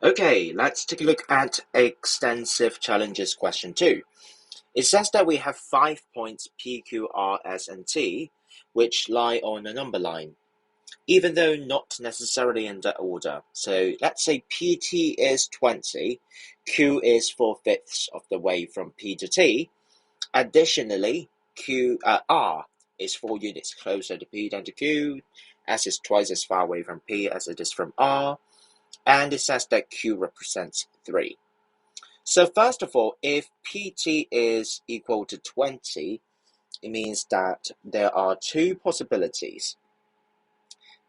Okay, let's take a look at extensive challenges question 2. It says that we have 5 points P, Q, R, S, and T, which lie on a number line, even though not necessarily in that order. So let's say PT is 20, Q is 4/5 of the way from P to T. Additionally, R is 4 units closer to P than to Q, S is twice as far away from P as it is from R, and it says that Q represents 3. So first of all, if PT is equal to 20, it means that there are two possibilities.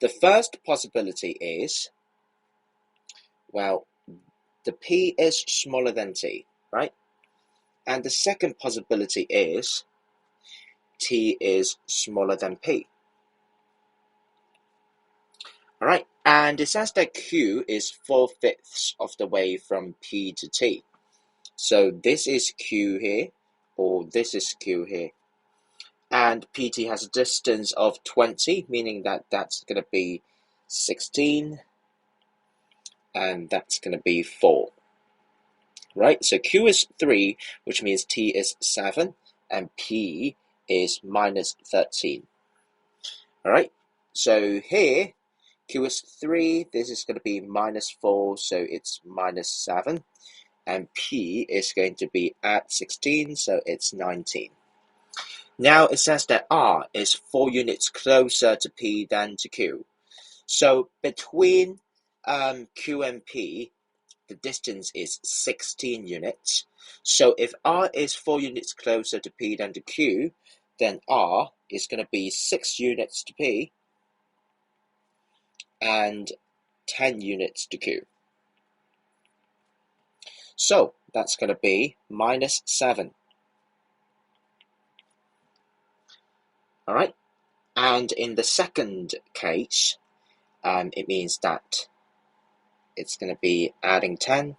The first possibility is, well, the P is smaller than T, right? And the second possibility is T is smaller than P. All right, and it says that Q is 4/5 of the way from P to T. So this is Q here, or this is Q here. And PT has a distance of 20, meaning that that's going to be 16, and that's going to be 4. Right, so Q is 3, which means T is 7, and P is minus 13. All right, so here, Q is 3, this is going to be minus 4, so it's minus 7. And P is going to be at 16, so it's 19. Now it says that R is 4 units closer to P than to Q. So between Q and P, the distance is 16 units. So if R is 4 units closer to P than to Q, then R is going to be 6 units to P and 10 units to Q. So that's going to be minus 7. All right. And in the second case, it means that it's going to be adding 10,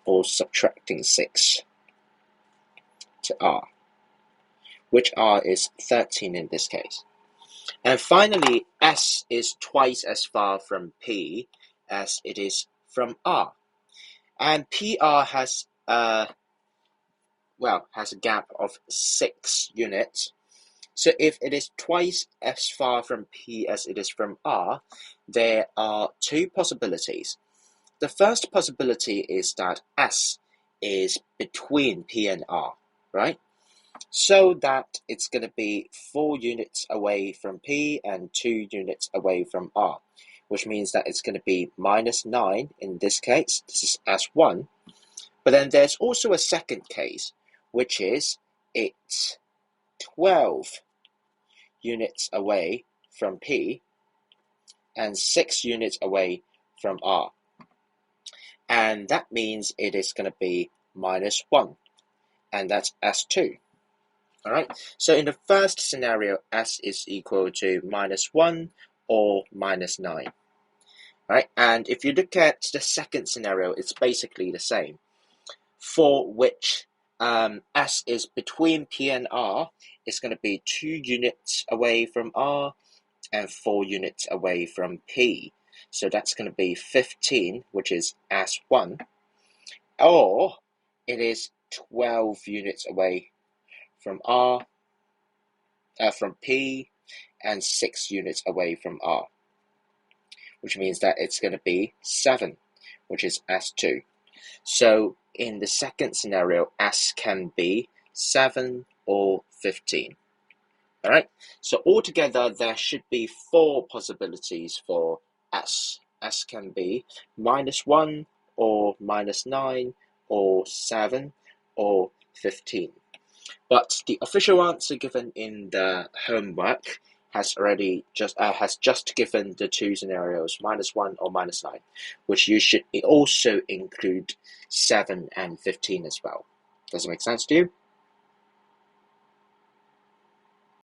or subtracting 6 to R, which R is 13 in this case. And finally, S is twice as far from P as it is from R. And PR has a gap of 6 units. So if it is twice as far from P as it is from R, there are two possibilities. The first possibility is that S is between P and R, right? So that it's going to be 4 units away from P and 2 units away from R, which means that it's going to be minus 9 in this case. This is S1. But then there's also a second case, which is it's 12 units away from P and 6 units away from R. And that means it is going to be minus 1, and that's S2. All right, so in the first scenario, S is equal to minus 1 or minus 9. All right, and if you look at the second scenario, it's basically the same, for which S is between P and R, it's going to be 2 units away from R and 4 units away from P. So that's going to be 15, which is S1, or it is 12 units away from R, from P, and 6 units away from R, which means that it's going to be 7, which is S2. So in the second scenario, S can be 7 or 15. All right, so altogether there should be 4 possibilities for S. S can be minus 1 or minus 9 or 7 or 15. But the official answer given in the homework has just given the 2 scenarios, minus 1 or minus 9, which you should also include 7 and 15 as well. Does it make sense to you?